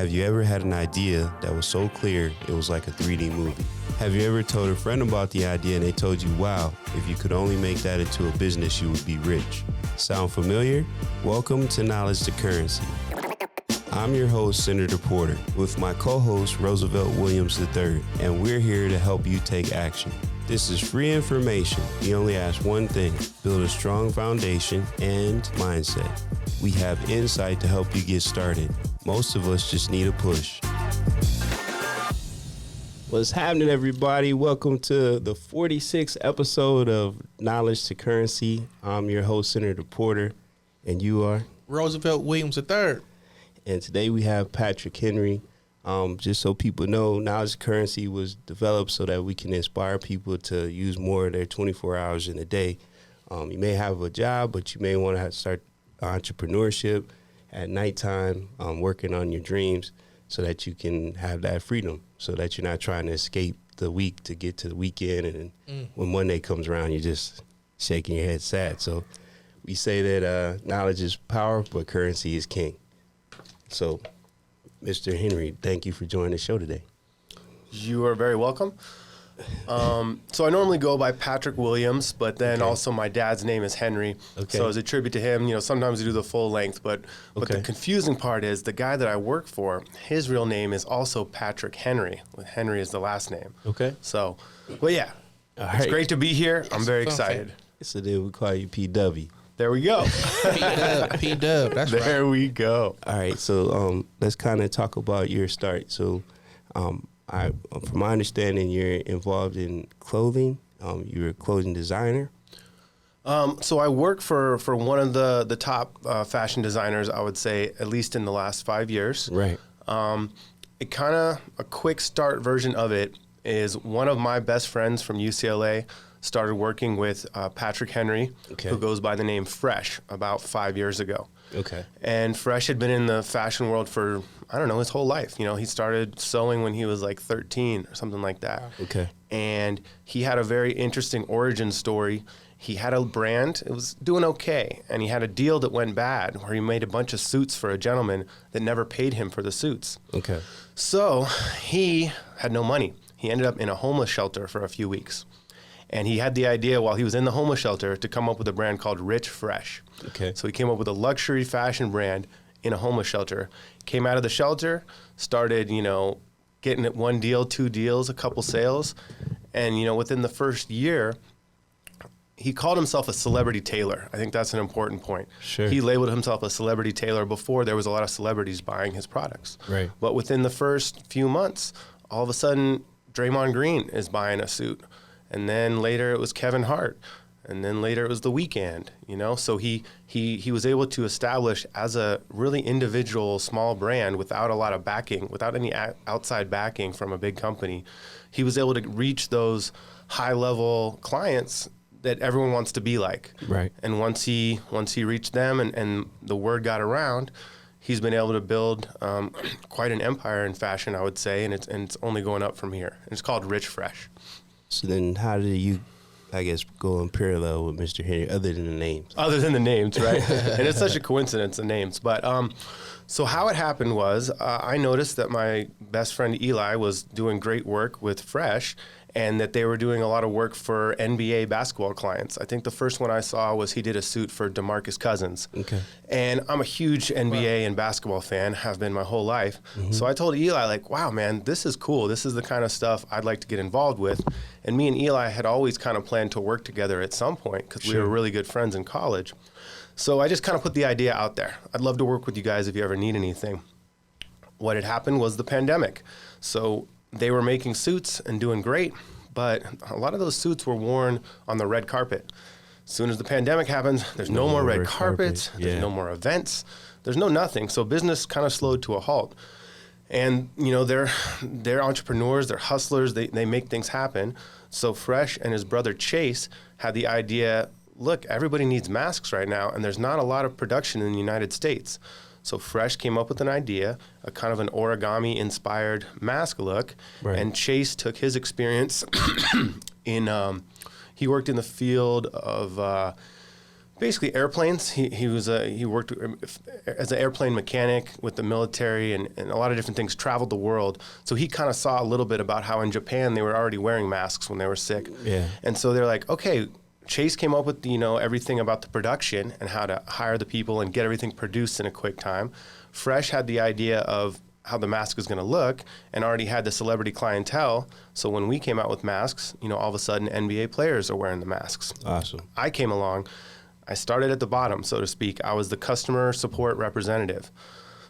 Have you ever had an idea that was so clear it was like a 3D movie? Have you ever told a friend about the idea and they told you, wow, if you could only make that into a business, you would be rich? Sound familiar? Welcome to Knowledge to Currency. I'm your host, Senator Porter, with my co-host, Roosevelt Williams III, and we're here to help you take action. This is free information. We only ask one thing: build a strong foundation and mindset. We have insight to help you get started. Most of us just need a push. What's happening, everybody? Welcome to the 46th episode of Knowledge to Currency. I'm your host, Senator Porter, and you are? Roosevelt Williams III. And today we have Patrick Henry. Just so people know, Knowledge to Currency was developed so that we can inspire people to use more of their 24 hours in a day. You may have a job, but you may want to start entrepreneurship at nighttime, working on your dreams so that you can have that freedom, so that you're not trying to escape the week to get to the weekend. And when Monday comes around, you're just shaking your head sad. So we say that knowledge is power, but currency is king. So, Mr. Henry, thank you for joining the show today. You are very welcome. So I normally go by Patrick Williams, but then also my dad's name is Henry. Okay. So as a tribute to him, sometimes we do the full length, but the confusing part is the guy that I work for, his real name is also Patrick Henry, with Henry as the last name. Okay. So, well, yeah, it's great to be here. I'm very excited. So then we call you PW. There we go. P-Dub, that's right. There we go. All right, so let's kind of talk about your start. So from my understanding, you're involved in clothing. You're a clothing designer. So I work for one of the top fashion designers, I would say, at least in the last 5 years. Right. A quick start version of it is one of my best friends from UCLA started working with Patrick Henry, who goes by the name Fresh, about 5 years ago. Okay. And Fresh had been in the fashion world for, his whole life. He started sewing when he was like 13 or something like that. Okay. And he had a very interesting origin story. He had a brand, it was doing okay, and he had a deal that went bad where he made a bunch of suits for a gentleman that never paid him for the suits. Okay. So he had no money. He ended up in a homeless shelter for a few weeks. And he had the idea while he was in the homeless shelter to come up with a brand called Rich Fresh. Okay. So he came up with a luxury fashion brand in a homeless shelter. Came out of the shelter, started, getting it one deal, two deals, a couple sales. And, within the first year, he called himself a celebrity tailor. I think that's an important point. Sure. He labeled himself a celebrity tailor before there was a lot of celebrities buying his products. Right. But within the first few months, all of a sudden, Draymond Green is buying a suit. And then later it was Kevin Hart, and then later it was The Weeknd, So he was able to establish as a really individual small brand without a lot of backing, without any outside backing from a big company. He was able to reach those high-level clients that everyone wants to be like. Right. And once he reached them and the word got around, he's been able to build quite an empire in fashion, I would say, and it's only going up from here. And it's called Rich Fresh. So then how did you, go in parallel with Mr. Henry, other than the names? Other than the names, right? And it's such a coincidence, the names. But so how it happened was I noticed that my best friend Eli was doing great work with Fresh, and that they were doing a lot of work for NBA basketball clients. I think the first one I saw was he did a suit for DeMarcus Cousins. Okay. And I'm a huge NBA and basketball fan, have been my whole life. Mm-hmm. So I told Eli, wow, man, this is cool. This is the kind of stuff I'd like to get involved with. And me and Eli had always kind of planned to work together at some point because we were really good friends in college. So I just kind of put the idea out there. I'd love to work with you guys if you ever need anything. What had happened was the pandemic. So they were making suits and doing great, but a lot of those suits were worn on the red carpet. As soon as the pandemic happens, there's no more red carpets, there's no more events, there's no nothing. So business kind of slowed to a halt. And, they're entrepreneurs, they're hustlers, they make things happen. So Fresh and his brother Chase had the idea, look, everybody needs masks right now, and there's not a lot of production in the United States. So Fresh came up with an idea, a kind of an origami-inspired mask look, and Chase took his experience in, he worked in the field of Basically airplanes. He worked as an airplane mechanic with the military and a lot of different things, traveled the world. So he kind of saw a little bit about how in Japan they were already wearing masks when they were sick. Yeah. And so they're like, okay, Chase came up with, everything about the production and how to hire the people and get everything produced in a quick time. Fresh had the idea of how the mask was going to look and already had the celebrity clientele. So when we came out with masks, all of a sudden NBA players are wearing the masks. Awesome. I came along. I started at the bottom, so to speak. I was the customer support representative.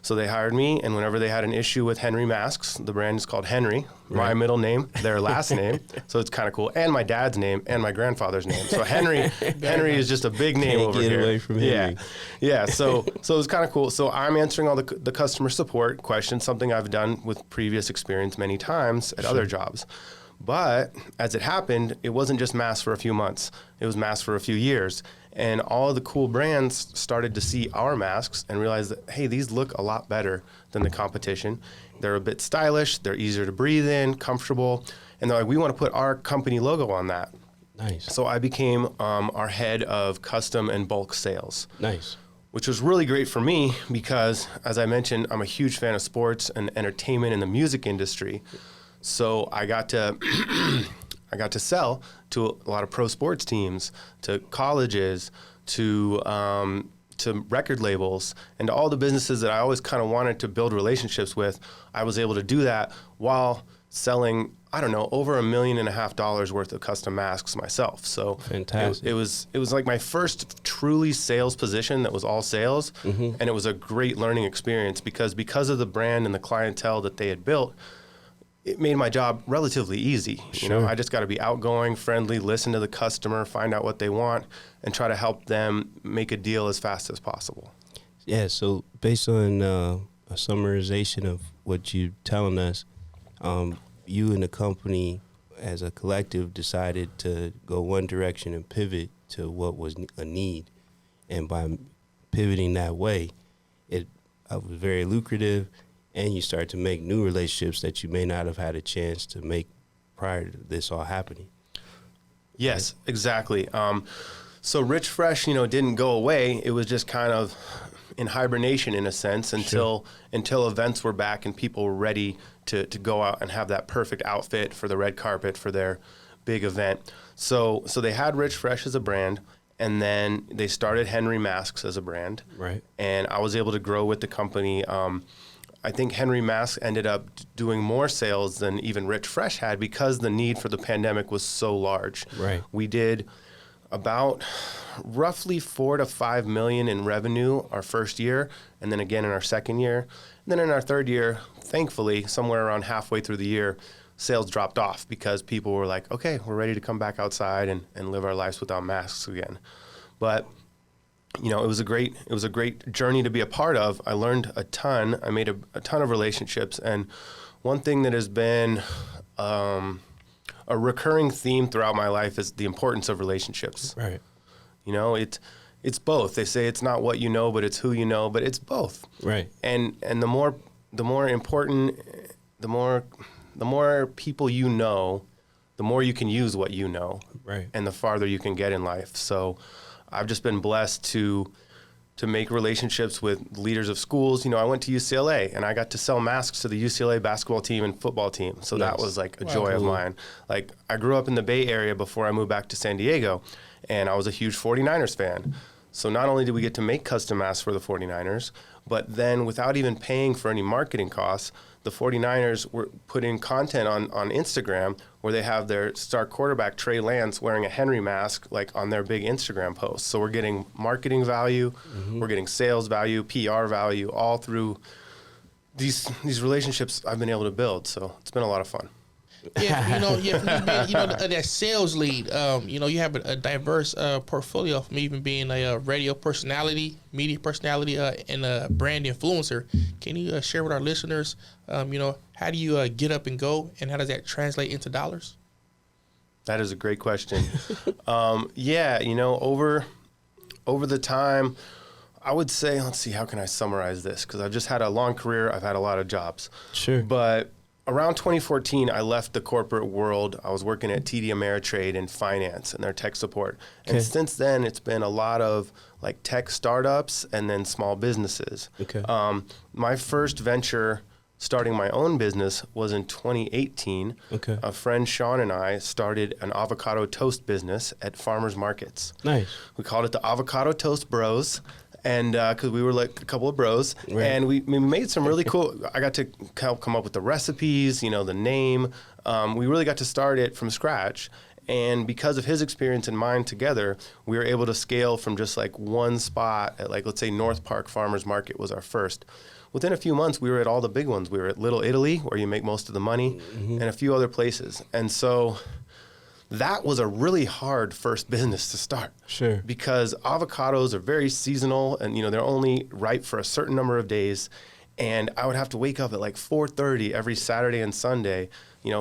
So they hired me, and whenever they had an issue with Henry masks, the brand is called Henry, my middle name, their last name, so it's kind of cool, and my dad's name and my grandfather's name. So Henry is just a big name over here. Away from Henry. Yeah. So it was kind of cool. So I'm answering all the customer support questions, something I've done with previous experience many times at other jobs. But as it happened, it wasn't just masks for a few months. It was masks for a few years. And all of the cool brands started to see our masks and realize that, hey, these look a lot better than the competition. They're a bit stylish. They're easier to breathe in, comfortable. And they're like, we want to put our company logo on that. Nice. So I became our head of custom and bulk sales. Nice. Which was really great for me because, as I mentioned, I'm a huge fan of sports and entertainment and the music industry. So I got to sell to a lot of pro sports teams, to colleges, to record labels, and to all the businesses that I always kind of wanted to build relationships with. I was able to do that while selling, over $1.5 million worth of custom masks myself. So fantastic. It was like my first truly sales position that was all sales, and it was a great learning experience because of the brand and the clientele that they had built. It made my job relatively easy. Sure. I just got to be outgoing, friendly, listen to the customer, find out what they want, and try to help them make a deal as fast as possible. Yeah, so based on a summarization of what you're telling us, you and the company as a collective decided to go one direction and pivot to what was a need. And by pivoting that way, it was very lucrative. And you start to make new relationships that you may not have had a chance to make prior to this all happening. Yes, exactly. So Rich Fresh, didn't go away. It was just kind of in hibernation in a sense until events were back and people were ready to go out and have that perfect outfit for the red carpet for their big event. So they had Rich Fresh as a brand. And then they started Henry Masks as a brand. Right. And I was able to grow with the company. I think Henry Masks ended up doing more sales than even Rich Fresh had because the need for the pandemic was so large. Right. We did about roughly $4 to $5 million in revenue our first year, and then again in our second year. And then in our third year, thankfully, somewhere around halfway through the year, sales dropped off because people were like, okay, we're ready to come back outside and live our lives without masks again. But it was a great journey to be a part of. I learned a ton. I made a ton of relationships. And one thing that has been a recurring theme throughout my life is the importance of relationships. Right. It's both. They say it's not what you know, but it's who you know, but it's both. Right. And the more important, the more people you know, the more you can use what you know. Right. And the farther you can get in life. So I've just been blessed to make relationships with leaders of schools. I went to UCLA and I got to sell masks to the UCLA basketball team and football team. So nice. That was like a joy of mine. Like I grew up in the Bay Area before I moved back to San Diego, and I was a huge 49ers fan. So not only did we get to make custom masks for the 49ers, but then without even paying for any marketing costs, the 49ers were putting content on Instagram where they have their star quarterback, Trey Lance, wearing a Henry mask like on their big Instagram posts. So we're getting marketing value, we're getting sales value, PR value, all through these relationships I've been able to build. So it's been a lot of fun. Yeah, that sales lead. You have a diverse portfolio from even being a radio personality, media personality, and a brand influencer. Can you share with our listeners, how do you get up and go, and how does that translate into dollars? That is a great question. Over the time, I would say, let's see, how can I summarize this? Because I've just had a long career. I've had a lot of jobs. Sure. But around 2014, I left the corporate world. I was working at TD Ameritrade in finance and their tech support. Okay. And since then, it's been a lot of like tech startups and then small businesses. Okay. My first venture starting my own business was in 2018. Okay. A friend, Sean, and I started an avocado toast business at farmers markets. Nice. We called it the Avocado Toast Bros. And because we were like a couple of bros, Right. and we made some really cool. I got to help come up with the recipes, the name. We really got to start it from scratch. And because of his experience and mine together, we were able to scale from just like one spot at like, let's say North Park Farmers Market was our first. Within a few months, we were at all the big ones. We were at Little Italy, where you make most of the money, and a few other places. And so that was a really hard first business to start. Sure. Because avocados are very seasonal and, they're only ripe for a certain number of days. And I would have to wake up at like 4:30 every Saturday and Sunday,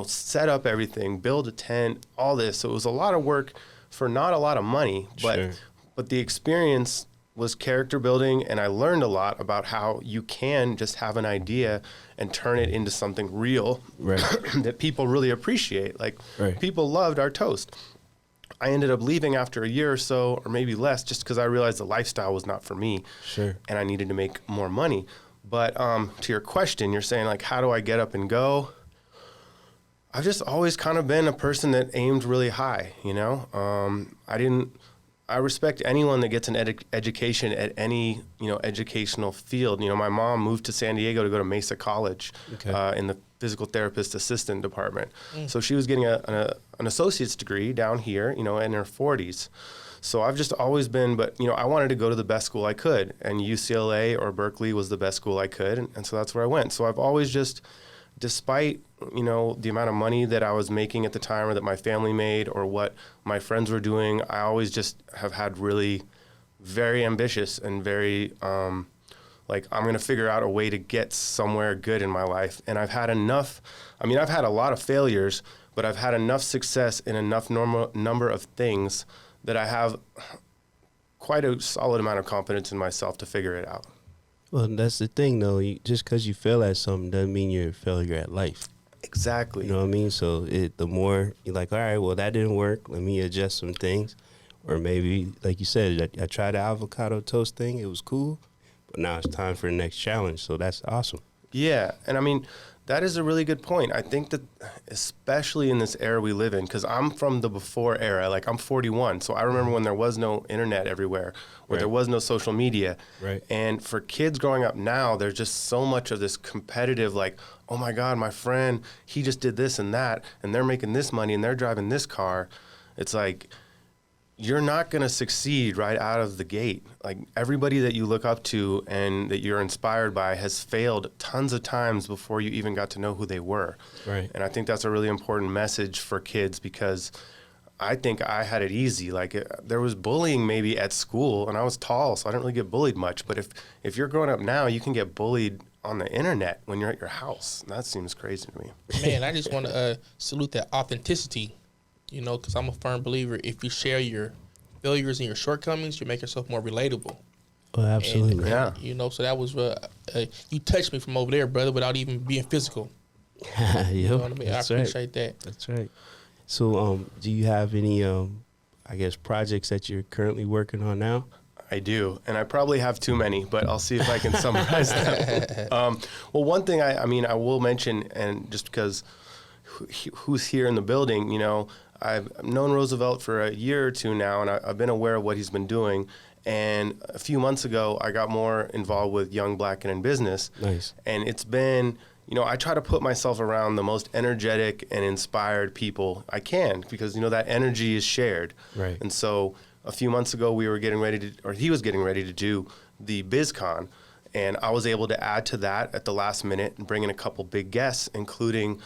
set up everything, build a tent, all this. So it was a lot of work for not a lot of money, Sure. but the experience was character building, and I learned a lot about how you can just have an idea and turn it into something real Right. that people really appreciate. Like, Right. people loved our toast. I ended up leaving after a year or so, or maybe less, just because I realized the lifestyle was not for me. Sure. And I needed to make more money. But to your question, you're saying, like, how do I get up and go? I've just always kind of been a person that aimed really high, I respect anyone that gets an education at any, educational field. My mom moved to San Diego to go to Mesa College in the physical therapist assistant department. So she was getting an associate's degree down here, in her 40s. So I've just always been, but, I wanted to go to the best school I could. And UCLA or Berkeley was the best school I could. And so that's where I went. So I've always just, despite, the amount of money that I was making at the time or that my family made or what my friends were doing, I always just have had really very ambitious and very, like, I'm going to figure out a way to get somewhere good in my life. And I've had enough, I've had a lot of failures, but I've had enough success in enough number of things that I have quite a solid amount of confidence in myself to figure it out. Well, that's the thing, though. Just because you fail at something doesn't mean you're a failure at life. Exactly. You know what I mean? So the more you're like, all right, well, that didn't work. Let me adjust some things. Or maybe, like you said, I tried the avocado toast thing. It was cool. But now it's time for the next challenge. So that's awesome. Yeah. And that is a really good point. I think that especially in this era we live in, because I'm from the before era, like I'm 41. So I remember when there was no internet everywhere, where there was no social media. Right. And for kids growing up now, there's just so much of this competitive, like, oh my God, my friend, he just did this and that, and they're making this money and they're driving this car. It's like, you're not going to succeed right out of the gate. Like, everybody that you look up to and that you're inspired by has failed tons of times before you even got to know who they were. Right. And I think that's a really important message for kids, because I think I had it easy. Like, there was bullying maybe at school, and I was tall, so I didn't really get bullied much. But if you're growing up now, you can get bullied on the internet when you're at your house. That seems crazy to me. Man, I just want to salute that authenticity. Because I'm a firm believer, if you share your failures and your shortcomings, you make yourself more relatable. Oh, absolutely. Yeah. So that was, you touched me from over there, brother, without even being physical. Yep, You know what I mean? that's I right. appreciate that. That's right. So, do you have any, projects that you're currently working on now? I do, and I probably have too many, but I'll see if I can summarize them. Well, one thing I will mention, and just because who's here in the building, I've known Roosevelt for a year or two now, and I've been aware of what he's been doing. And a few months ago, I got more involved with Young Black and in Business. Nice. And it's been, I try to put myself around the most energetic and inspired people I can, because, that energy is shared. Right. And so a few months ago, he was getting ready to do the BizCon. And I was able to add to that at the last minute and bring in a couple big guests, including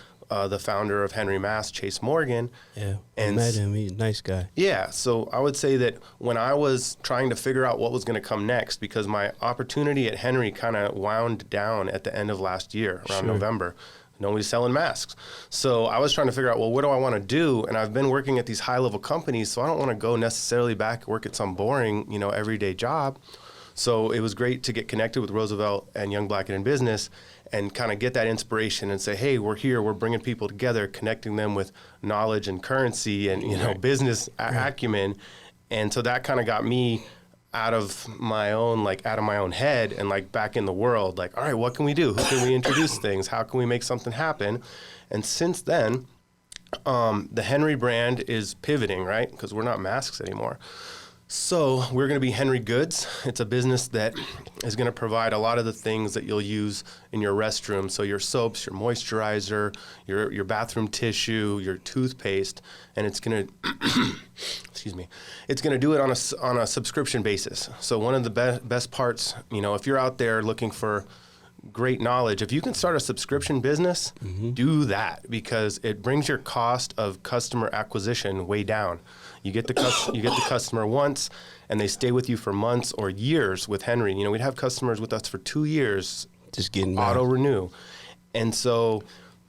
the founder of Henry Mass, Chase Morgan. Yeah, and I met him. He's a nice guy. Yeah, so I would say that when I was trying to figure out what was going to come next, because my opportunity at Henry kind of wound down at the end of last year, around November. Nobody's selling masks. So I was trying to figure out, well, what do I want to do? And I've been working at these high-level companies, so I don't want to go necessarily back and work at some boring, everyday job. So it was great to get connected with Roosevelt and Young Black and in Business. and kind of get that inspiration and say, hey, we're here, we're bringing people together, connecting them with knowledge and currency and, business acumen. And so that kind of got me out of my own head and like back in the world, like, all right, what can we do? Who can we introduce things? How can we make something happen? And since then, the Henry brand is pivoting, right? Because we're not masks anymore. So we're going to be Henry Goods. It's a business that is going to provide a lot of the things that you'll use in your restroom. So your soaps, your moisturizer, your bathroom tissue, your toothpaste, and it's going to, excuse me, it's going to do it on a subscription basis. So one of the best parts, if you're out there looking for great knowledge, if you can start a subscription business, do that, because it brings your cost of customer acquisition way down. You get the customer once, and they stay with you for months or years with Henry. We'd have customers with us for 2 years, just getting auto renew. And so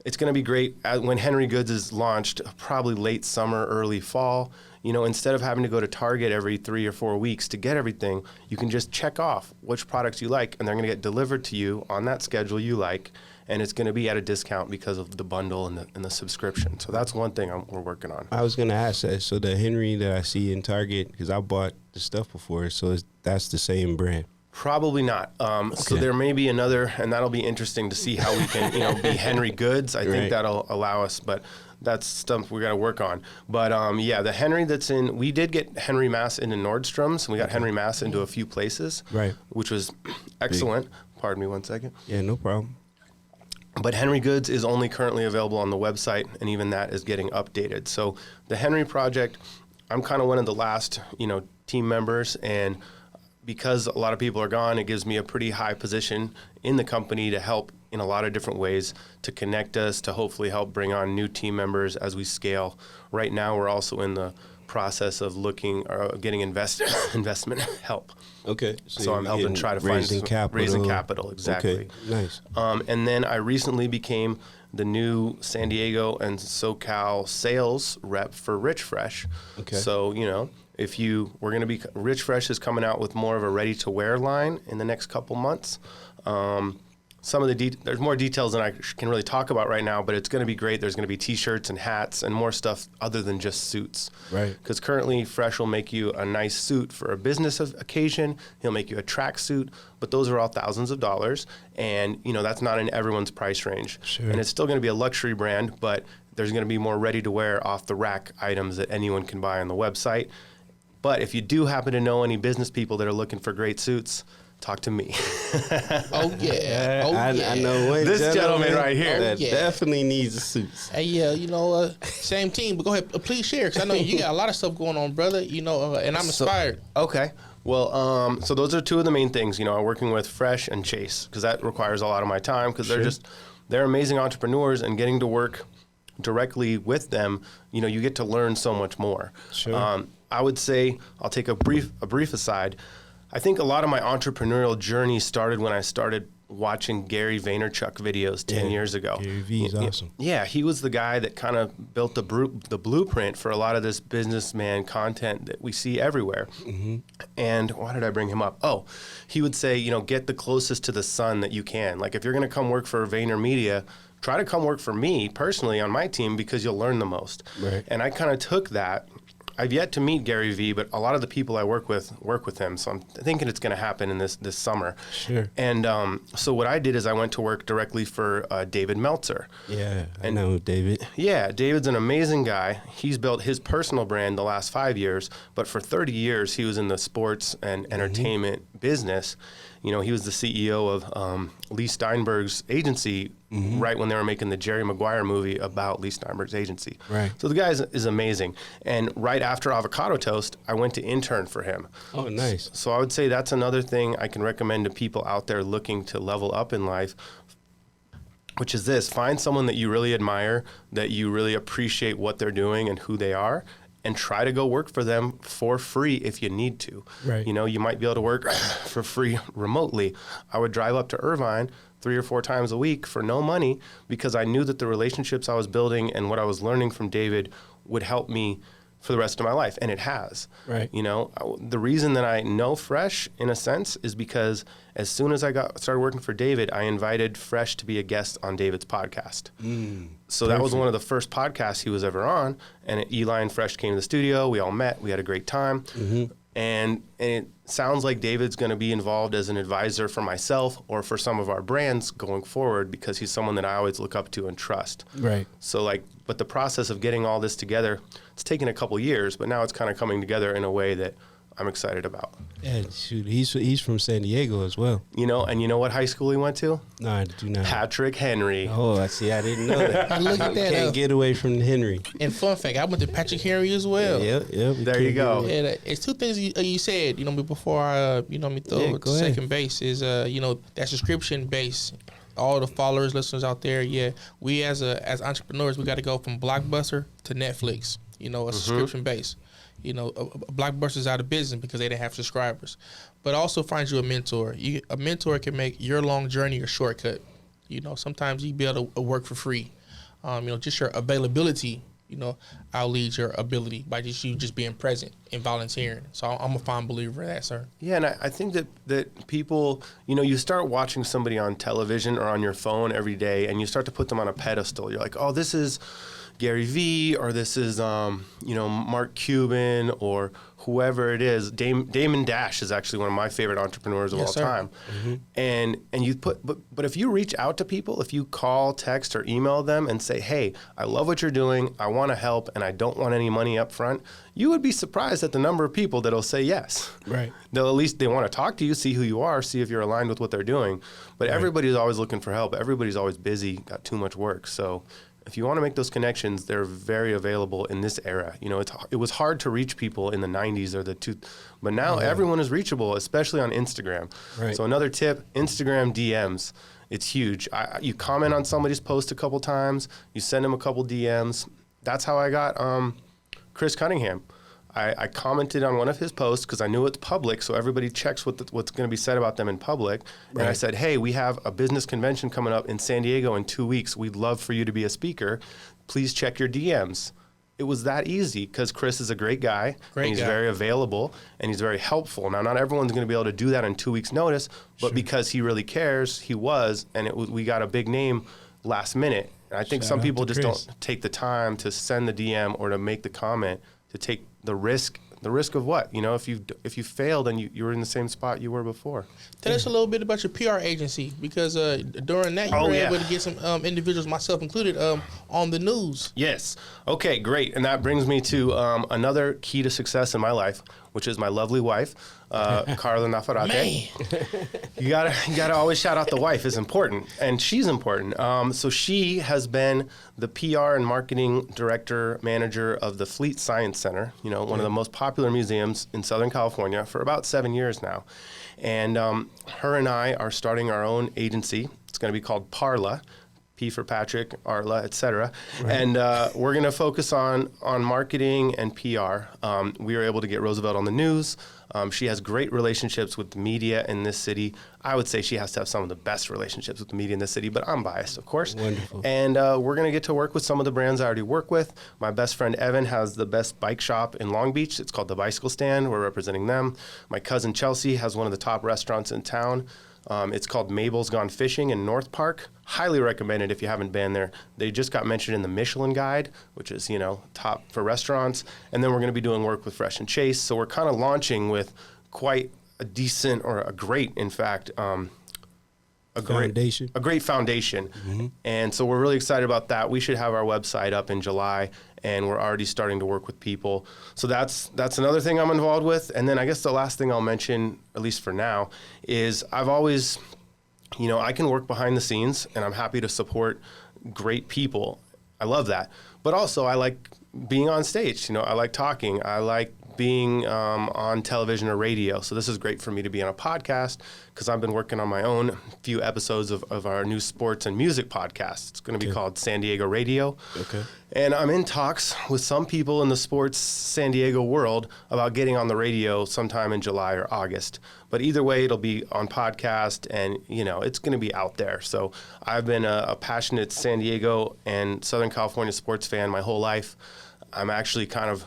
it's going to be great when Henry Goods is launched, probably late summer, early fall. Instead of having to go to Target every 3 or 4 weeks to get everything, you can just check off which products you like, and they're going to get delivered to you on that schedule you like, and it's going to be at a discount because of the bundle and the subscription. So that's one thing we're working on. I was going to ask that. So the Henry that I see in Target, because I bought the stuff before, so that's the same brand? Probably not. So there may be another, and that'll be interesting to see how we can, be Henry Goods. I think that'll allow us, but that's stuff we got to work on. But the Henry we did get Henry Mass into Nordstrom's, and we got Henry Mass into a few places, which was excellent. Pardon me 1 second. Yeah, no problem. But Henry Goods is only currently available on the website, and even that is getting updated. So the Henry project, I'm kind of one of the last, team members, and because a lot of people are gone, it gives me a pretty high position in the company to help in a lot of different ways, to connect us, to hopefully help bring on new team members as we scale. Right now, we're also in the process of getting investment help. Okay. So I'm helping try to find raising capital. Exactly. Okay. Nice. And then I recently became the new San Diego and SoCal sales rep for Rich Fresh. Okay. So, Rich Fresh is coming out with more of a ready-to-wear line in the next couple months. There's more details than I can really talk about right now, but it's going to be great. There's going to be T-shirts and hats and more stuff other than just suits. Right. Because currently, Fresh will make you a nice suit for a business occasion. He'll make you a track suit, but those are all thousands of dollars, and that's not in everyone's price range. Sure. And it's still going to be a luxury brand, but there's going to be more ready-to-wear, off-the-rack items that anyone can buy on the website. But if you do happen to know any business people that are looking for great suits, talk to me. Oh, yeah. I know one this gentleman right here that definitely needs a suit. Hey, same team, but go ahead, please share, because I know you got a lot of stuff going on, brother, and I'm inspired. Okay. Well, so those are two of the main things, working with Fresh and Chase, because that requires a lot of my time, because they're amazing entrepreneurs, and getting to work directly with them, you get to learn so much more. Sure. I would say, I'll take a brief aside. I think a lot of my entrepreneurial journey started when I started watching Gary Vaynerchuk videos 10 years ago. Gary V is awesome. Yeah, he was the guy that kind of built the blueprint for a lot of this businessman content that we see everywhere. Mm-hmm. And why did I bring him up? Oh, he would say, get the closest to the sun that you can. Like if you're going to come work for VaynerMedia, try to come work for me personally on my team, because you'll learn the most. Right. And I kind of took that. I've yet to meet Gary V, but a lot of the people I work with him, so I'm thinking it's going to happen in this summer. Sure. And so what I did is I went to work directly for David Meltzer. Yeah, I know David. Yeah, David's an amazing guy. He's built his personal brand the last 5 years, but for 30 years he was in the sports and entertainment business. He was the CEO of Lee Steinberg's agency right when they were making the Jerry Maguire movie about Lee Steinberg's agency. Right. So the guy is amazing. And right after Avocado Toast, I went to intern for him. Oh, nice. So I would say that's another thing I can recommend to people out there looking to level up in life, which is this: find someone that you really admire, that you really appreciate what they're doing and who they are, and try to go work for them for free if you need to. Right. You might be able to work for free remotely. I would drive up to Irvine 3 or 4 times a week for no money, because I knew that the relationships I was building and what I was learning from David would help me for the rest of my life, and it has. Right. You know, the reason that I know Fresh, in a sense, is because as soon as I started working for David, I invited Fresh to be a guest on David's podcast. So that was one of the first podcasts he was ever on, and Eli and Fresh came to the studio. We all met. We had a great time. And it sounds like David's going to be involved as an advisor for myself or for some of our brands going forward, because he's someone that I always look up to and trust. Right. So but the process of getting all this together, it's taken a couple years, but now it's kind of coming together in a way that I'm excited about. Yeah, shoot, he's from San Diego as well. You know, and you know what high school he went to? No, I do not. Patrick Henry. Oh, I see. I didn't know that. Look at that. Can't get away from Henry. And fun fact, I went to Patrick Henry as well. Yeah. There you go. Yeah, it's two things you said, before I, throw go second base is, that subscription base. All the followers, listeners out there, we as entrepreneurs, we got to go from Blockbuster to Netflix, a subscription base. Blockbuster's out of business because they didn't have subscribers. But also find you a mentor. A mentor can make your long journey a shortcut. Sometimes you be able to work for free. Just your availability, outleads your ability by just being present and volunteering. So I'm a fond believer of that, sir. Yeah, and I think that people, you start watching somebody on television or on your phone every day, and you start to put them on a pedestal. You're like, oh, this is Gary Vee, or this is Mark Cuban, or whoever it is. Damon Dash is actually one of my favorite entrepreneurs of all time. And you but if you reach out to people, if you call, text, or email them and say, hey, I love what you're doing, I want to help, and I don't want any money up front, you would be surprised at the number of people that'll say yes. Right. They'll at least, they want to talk to you, see who you are, see if you're aligned with what they're doing. But everybody's always looking for help. Everybody's always busy, got too much work. So if you want to make those connections, they're very available in this era. It was hard to reach people in the 90s but now everyone is reachable, especially on Instagram. Right. So another tip, Instagram DMs. It's huge. You comment on somebody's post a couple times, you send them a couple DMs. That's how I got Chris Cunningham. I commented on one of his posts because I knew it's public, so everybody checks what's going to be said about them in public. Right. And I said, hey, we have a business convention coming up in San Diego in 2 weeks. We'd love for you to be a speaker. Please check your DMs. It was that easy because Chris is a great guy. He's very available, and he's very helpful. Now, not everyone's going to be able to do that in 2 weeks' notice, but because he really cares, he was, and we got a big name last minute. And I think some people just don't take the time to send the DM or to make the comment, to take the risk of what? If you failed and you were in the same spot you were before. Tell us a little bit about your PR agency, because during that you were able to get some individuals, myself included, on the news. Yes. Okay, great. And that brings me to another key to success in my life, which is my lovely wife, Carla Nafarate. Man. You gotta always shout out the wife is important, and she's important. So she has been the PR and marketing director manager of the Fleet Science Center, one of the most popular museums in Southern California, for about 7 years now. And her and I are starting our own agency. It's going to be called Parla. P for Patrick, Arla, etc. Right. And we're going to focus on marketing and PR. We were able to get Roosevelt on the news. She has great relationships with the media in this city. I would say she has to have some of the best relationships with the media in this city, but I'm biased, of course. Wonderful. And we're going to get to work with some of the brands I already work with. My best friend Evan has the best bike shop in Long Beach. It's called The Bicycle Stand. We're representing them. My cousin Chelsea has one of the top restaurants in town. It's called Mabel's Gone Fishing in North Park. Highly recommended if you haven't been there. They just got mentioned in the Michelin Guide, which is, top for restaurants. And then we're going to be doing work with Fresh and Chase. So we're kind of launching with quite a decent, or a great, in fact, a great foundation. Mm-hmm. And so we're really excited about that. We should have our website up in July, and we're already starting to work with people. So that's another thing I'm involved with. And then I guess the last thing I'll mention, at least for now, is I've always, I can work behind the scenes, and I'm happy to support great people. I love that. But also I like being on stage. I like talking. I like being on television or radio. So this is great for me to be on a podcast, because I've been working on my own few episodes of our new sports and music podcast. It's going to be called San Diego Radio. Okay. And I'm in talks with some people in the sports San Diego world about getting on the radio sometime in July or August. But either way, it'll be on podcast, and, it's going to be out there. So I've been a passionate San Diego and Southern California sports fan my whole life. I'm actually kind of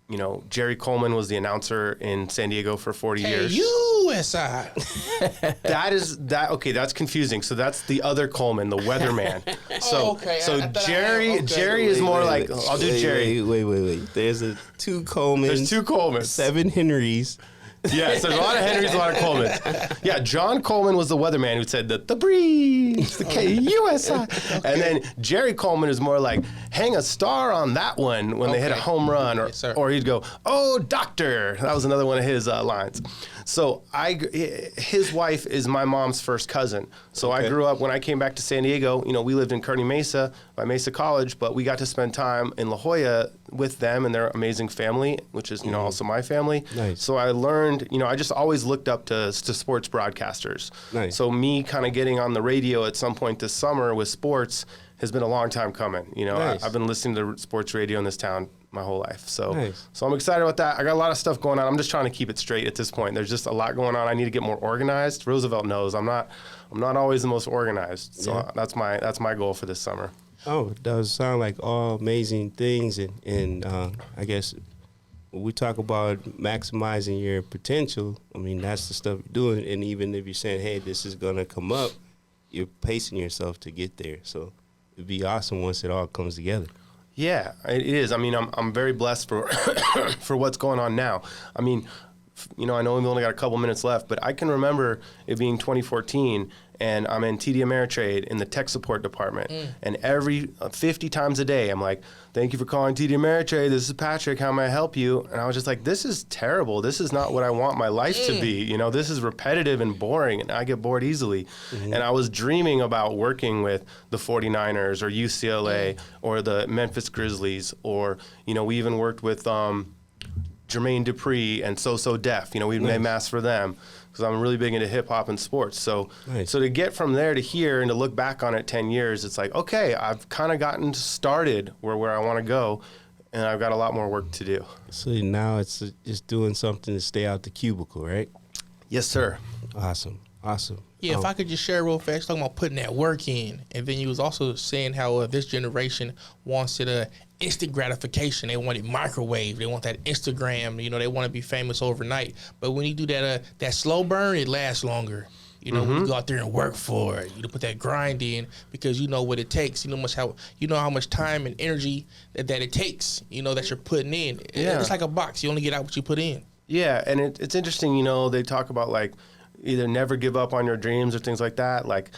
You know, Jerry Coleman was the announcer in San Diego for 40 years. KUSI. Okay, that's confusing. So that's the other Coleman, the weatherman. So, okay. So Jerry is more like, I'll do Jerry. Wait. There's two Colemans. There's two Colemans. 7 Henrys. Yes, there's a lot of Henrys, a lot of Colemans. Yeah, John Coleman was the weatherman who said the breeze, the KUSI. And then Jerry Coleman is more like, hang a star on that one when they hit a home run. Or he'd go, oh, doctor. That was another one of his lines. So his wife is my mom's first cousin. So I grew up, when I came back to San Diego, you know, we lived in Kearney Mesa by Mesa College, but we got to spend time in La Jolla with them and their amazing family, which is, you know, also my family. Nice. So I learned, you know, I just always looked up to sports broadcasters. Nice. So me kind of getting on the radio at some point this summer with sports has been a long time coming. You know, nice. I've been listening to sports radio in this town my whole life. So, nice. So I'm excited about that. I got a lot of stuff going on. I'm just trying to keep it straight at this point. There's just a lot going on. I need to get more organized. Roosevelt knows I'm not always the most organized. So that's my goal for this summer. Oh, it does sound like all amazing things, and I guess when we talk about maximizing your potential, I mean, that's the stuff you're doing. And even if you're saying, hey, this is gonna come up, you're pacing yourself to get there. So it'd be awesome once it all comes together. Yeah, it is. I mean, I'm very blessed for for what's going on now. I mean, you know, I know we've only got a couple minutes left, but I can remember it being 2014, and I'm in TD Ameritrade in the tech support department, and every 50 times a day, I'm like, thank you for calling TD Ameritrade. This is Patrick. How may I help you? And I was just like, this is terrible. This is not what I want my life to be. You know, this is repetitive and boring, and I get bored easily. And I was dreaming about working with the 49ers or UCLA or the Memphis Grizzlies, or, you know, we even worked with Jermaine Dupri and So Def. You know, we made masks for them because I'm really big into hip hop and sports. So, so to get from there to here and to look back on it 10 years, it's like, okay, I've kind of gotten started where I want to go, and I've got a lot more work to do. So now it's just doing something to stay out the cubicle, right? Yes, sir. Awesome. Yeah, if I could just share real fast, talking about putting that work in, and then you was also saying how this generation wants it instant gratification. They want it microwave. They want that Instagram. You know, they want to be famous overnight. But when you do that slow burn, it lasts longer. You know, when you go out there and work for it, you put that grind in because you know what it takes. You know how much time and energy that it takes. You know that you're putting in. Yeah. It's like a box. You only get out what you put in. Yeah, and it's interesting. You know, they talk about like either never give up on your dreams or things like that. Like,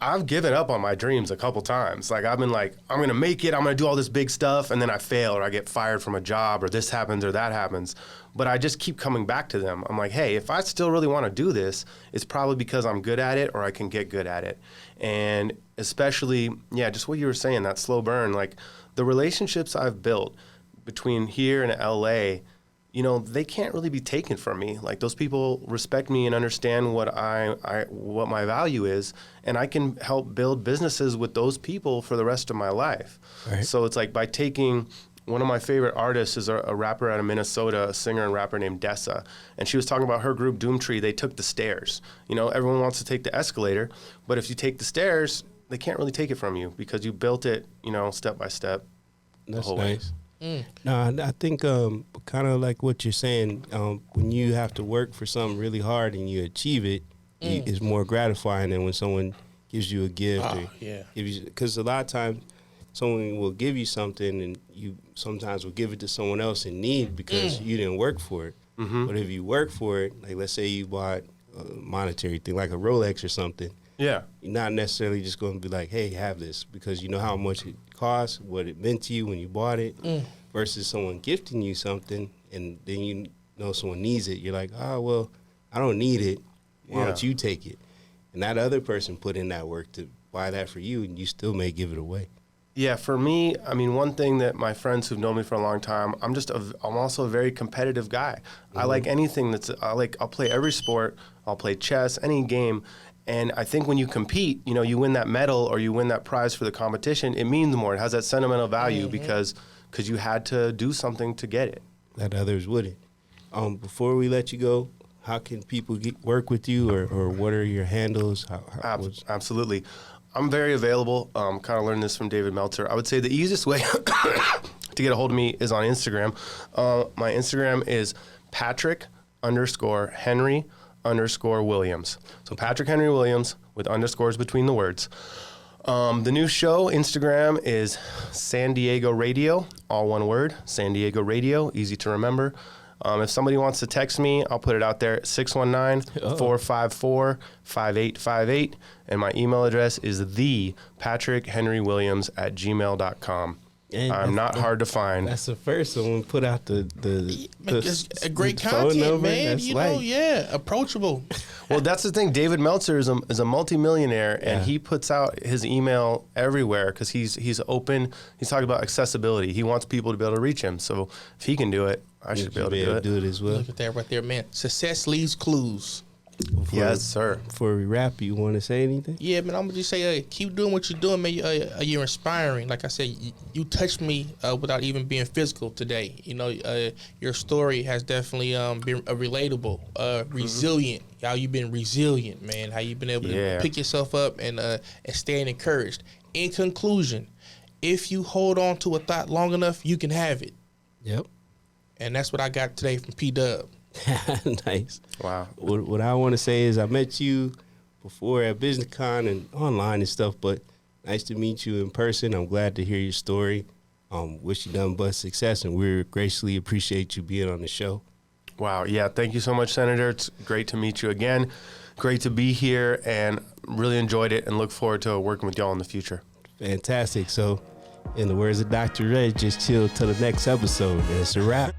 I've given up on my dreams a couple times. Like, I've been like, I'm going to make it. I'm going to do all this big stuff. And then I fail, or I get fired from a job, or this happens or that happens. But I just keep coming back to them. I'm like, hey, if I still really want to do this, it's probably because I'm good at it or I can get good at it. And especially, yeah, just what you were saying, that slow burn, like the relationships I've built between here and LA, you know, they can't really be taken from me. Like, those people respect me and understand what what my value is, and I can help build businesses with those people for the rest of my life. Right. So it's like, by taking one of my favorite artists is a rapper out of Minnesota, a singer and rapper named Dessa, and she was talking about her group Doomtree. They took the stairs. You know, everyone wants to take the escalator, but if you take the stairs, they can't really take it from you because you built it, you know, step by step. That's nice. No, I think kind of like what you're saying, when you have to work for something really hard and you achieve it, it's more gratifying than when someone gives you a gift. Because a lot of times someone will give you something and you sometimes will give it to someone else in need because you didn't work for it. But if you work for it, like let's say you bought a monetary thing like a Rolex or something, you're not necessarily just going to be like, hey, have this, because you know how much it costs, what it meant to you when you bought it, versus someone gifting you something and then you know someone needs it. You're like, oh, well, I don't need it. Why don't you take it? And that other person put in that work to buy that for you, and you still may give it away. Yeah, for me, I mean, one thing that my friends who've known me for a long time, I'm also a very competitive guy. I like anything I'll play every sport. I'll play chess, any game. And I think when you compete, you know, you win that medal or you win that prize for the competition, it means more. It has that sentimental value because you had to do something to get it. That others wouldn't. Before we let you go, how can people work with you, or what are your handles? Absolutely. I'm very available. Kind of learned this from David Meltzer. I would say the easiest way to get a hold of me is on Instagram. My Instagram is Patrick_Henry_Williams. So Patrick Henry Williams with underscores between the words. The new show Instagram is San Diego Radio, all one word, San Diego Radio, easy to remember. If somebody wants to text me, I'll put it out there, 619-454-5858. And my email address is thepatrickhenrywilliams@gmail.com. I'm not hard to find. That's the first one. We put out the it's a great the phone content, number. man. That's You like, know, yeah, approachable. Well, that's the thing. David Meltzer is a multimillionaire, and he puts out his email everywhere because he's open. He's talking about accessibility. He wants people to be able to reach him. So if he can do it, I should be able to do it. as well. Look at that right there, man. Success leaves clues. Yes, sir. Before we wrap, you want to say anything? Yeah, man, I'm gonna just say, keep doing what you're doing, man. You're inspiring. Like I said, you touched me without even being physical today. You know, your story has definitely been relatable, resilient. How you've been resilient, man. How you've been able to pick yourself up and staying encouraged. In conclusion, if you hold on to a thought long enough, you can have it. Yep. And that's what I got today from P-Dub. Nice. Wow. What I want to say is I met you before at BusinessCon and online and stuff, but nice to meet you in person. I'm glad to hear your story. Wish you nothing but success, and we graciously appreciate you being on the show. Wow. Yeah. Thank you so much, Senator. It's great to meet you again. Great to be here, and really enjoyed it and look forward to working with y'all in the future. Fantastic. So, in the words of Dr. Red, just chill till the next episode. And it's a wrap.